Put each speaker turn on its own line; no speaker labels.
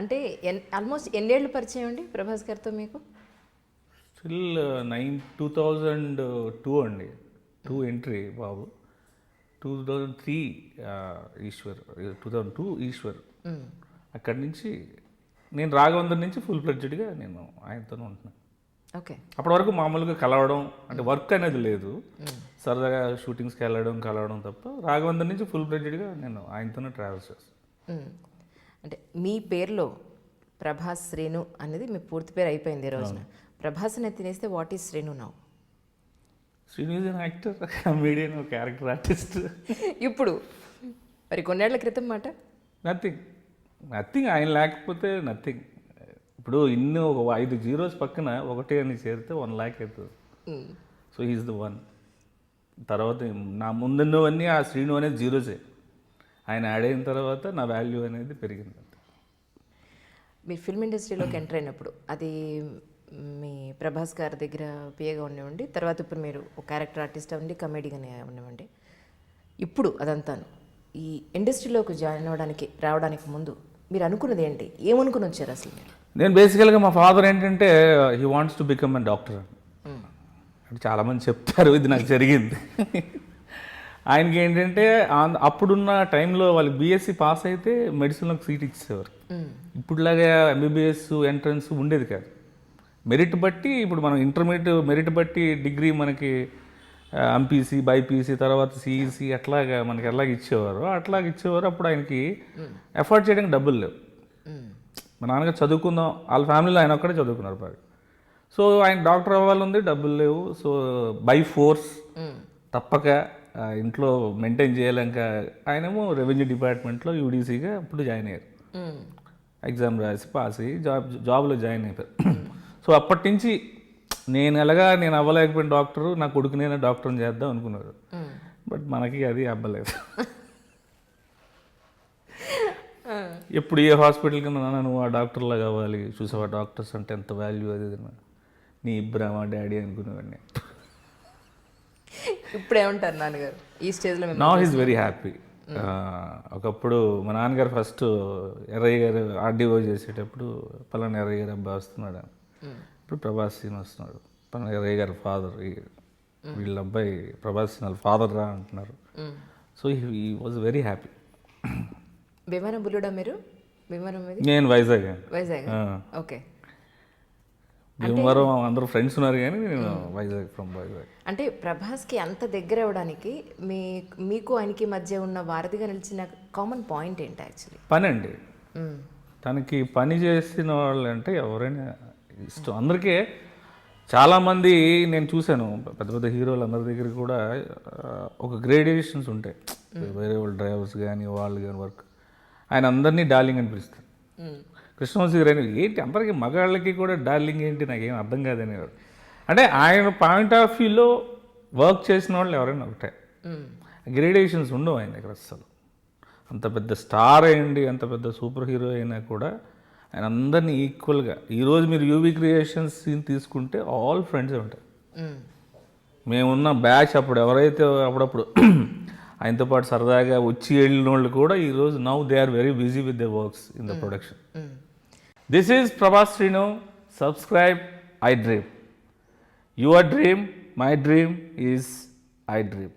అంటే ఆల్మోస్ట్ ఎన్నేళ్ళు పరిచయం అండి ప్రభాస్ గారితో మీకు?
స్టిల్ 2002 అండి. 2 ఎంట్రీ బాబు. 2003 ఈశ్వర్, 2002 ఈశ్వర్. అక్కడి నుంచి నేను రాఘవేంద్ర నుంచి ఫుల్ ఫ్లెడ్జ్డ్గా నేను ఆయనతోనే ఉంటున్నాను.
ఓకే.
అప్పటి వరకు మామూలుగా కలవడం అంటే వర్క్ అనేది లేదు, సరదాగా షూటింగ్స్కి కలవడం తప్ప రాఘవేంద్ర నుంచి ఫుల్ ఫ్లెడ్జ్డ్గా నేను ఆయనతోనే ట్రావెల్ చేస్తాను.
అంటే మీ పేరులో ప్రభాస్ శ్రీను అనేది మీ పూర్తి పేరు అయిపోయింది ఈ రోజున. ప్రభాస్ని తినేస్తే what is Srinu now?
Srinu is an actor, comedian, character artist.
ఇప్పుడు మరి కొన్నేళ్ల క్రితం మాట
నథింగ్ ఆయన లేకపోతే నథింగ్. ఇప్పుడు ఇన్ని ఒక 5 జీరోస్ పక్కన ఒకటి అని చేరితే 1 lakh అవుతుంది. So he is the one. తర్వాత నా ముందున్నవన్నీ ఆ శ్రీను అనేది జీరోసే. ఆయన యాడ్ అయిన తర్వాత నా వాల్యూ అనేది పెరిగింది.
మీరు ఫిల్మ్ ఇండస్ట్రీలోకి ఎంటర్ అయినప్పుడు అది మీ ప్రభాస్ గారి దగ్గర పిఏగా ఉండేవండి, తర్వాత ఇప్పుడు మీరు ఒక క్యారెక్టర్ ఆర్టిస్ట్ అవ్వండి, కమెడీగానే ఉండేవండి. ఇప్పుడు అదంతాను ఈ ఇండస్ట్రీలోకి జాయిన్ రావడానికి ముందు మీరు అనుకున్నది ఏంటి? ఏమనుకుని వచ్చారు అసలు మీరు?
నేను బేసికల్గా మా ఫాదర్ ఏంటంటే he wants to become a doctor అంటే చాలామంది చెప్తారు, ఇది నాకు జరిగింది. ఆయనకి ఏంటంటే అప్పుడున్న టైంలో వాళ్ళకి బీఎస్సీ పాస్ అయితే మెడిసిన్లోకి సీట్ ఇచ్చేవారు. ఇప్పుడులాగా ఎంబీబీఎస్ ఎంట్రన్స్ ఉండేది కాదు. మెరిట్ బట్టి ఇప్పుడు మనం ఇంటర్మీడియట్ మెరిట్ బట్టి డిగ్రీ మనకి ఎంపీసీ, బైపీసీ, తర్వాత సిఈసీ అట్లాగా మనకి అట్లాగ ఇచ్చేవారు. అప్పుడు ఆయనకి ఎఫర్ట్ చేయడానికి డబ్బులు లేవు. మా నాన్నగారు చదువుకుందాం, వాళ్ళ ఫ్యామిలీలో ఆయన ఒక్కడే చదువుకున్నారు బాగా. సో ఆయన డాక్టర్ అవ్వాలంది, డబ్బులు లేవు. సో బై ఫోర్స్ తప్పక ఇంట్లో మెయింటైన్ చేయలేక ఆయనేమో రెవెన్యూ డిపార్ట్మెంట్లో యూడీసీగా అప్పుడు జాయిన్ అయ్యారు. ఎగ్జామ్ రాసి పాస్ అయ్యి జాబ్లో జాయిన్ అయిపోయారు. సో అప్పటి నుంచి నేను అవ్వలేకపోయిన డాక్టరు, నా కొడుకునైనా డాక్టర్ని చేద్దాం అనుకున్నారు. బట్ మనకి అది అవ్వలేదు. ఎప్పుడు ఏ హాస్పిటల్కి నువ్వు ఆ డాక్టర్లా కావాలి, చూసావా డాక్టర్స్ అంటే ఎంత వాల్యూ, అది నీ ఇబ్రామా డాడీ అనుకునేవాడిని.
ఇప్పుడు ఏమంటారు నాన్నగారు ఈ స్టేజ్లో?
Now he's very happy. ఒకప్పుడు మా నాన్నగారు ఫస్ట్ ఎర్రయ్య గారు ఆర్డీఓ చేసేటప్పుడు పలానా ఎర్రయ్య గారు అబ్బాయి వస్తున్నాడు, ఇప్పుడు ప్రభాస్ సీన్ వస్తున్నాడు, పలానా ఎర్రయ్య గారు ఫాదర్, వీళ్ళ అబ్బాయి ప్రభాస్ సీన్ ఫాదర్ రా అంటున్నారు. So he was very happy.
విమానం బుల్లుడా మీరు? విమానం
నేను వైజాగ్.
ఓకే.
భీమవరం అందరూ ఫ్రెండ్స్ ఉన్నారు కానీ నేను వైజాగ్, ఫ్రమ్ వైజాగ్.
అంటే ప్రభాస్కి అంత దగ్గర అవ్వడానికి మీకు ఆయనకి మధ్య ఉన్న వారధిగా నిలిచిన కామన్ పాయింట్ ఏంటి? యాక్చువల్లీ
పని అండి. తనకి పని చేసిన వాళ్ళు అంటే ఎవరైనా ఇష్టం. అందరికీ చాలామంది నేను చూశాను, పెద్ద పెద్ద హీరోలు అందరి దగ్గర కూడా ఒక గ్రేడేషన్స్ ఉంటాయి. వేరే వాళ్ళు డ్రైవర్స్ కానీ వాళ్ళు కానీ వర్క్, ఆయన అందరినీ డార్లింగ్ అని పిలుస్తారు. కృష్ణవంశీ గారు ఏంటి అందరికీ మగాళ్ళకి కూడా డార్లింగ్ ఏంటి నాకేం అర్థం కాదనేవారు. అంటే ఆయన పాయింట్ ఆఫ్ వ్యూలో వర్క్ చేసిన వాళ్ళు ఎవరైనా ఒకటే, గ్రేడేషన్స్ ఉండవు ఆయన దగ్గర అసలు. అంత పెద్ద స్టార్ అయ్యండి, అంత పెద్ద సూపర్ హీరో అయినా కూడా ఆయన అందరినీ ఈక్వల్గా. ఈరోజు మీరు యూవీ క్రియేషన్స్ సీన్ తీసుకుంటే ఆల్ ఫ్రెండ్సే ఉంటాయి. మేమున్న బ్యాచ్ అప్పుడు ఎవరైతే అప్పుడప్పుడు ఆయనతో పాటు సరదాగా వచ్చి వెళ్ళిన వాళ్ళు కూడా ఈరోజు now they are very busy with the works in the production. This is Prabhas Srinu. Subscribe I dream. Your dream, my dream is I dream.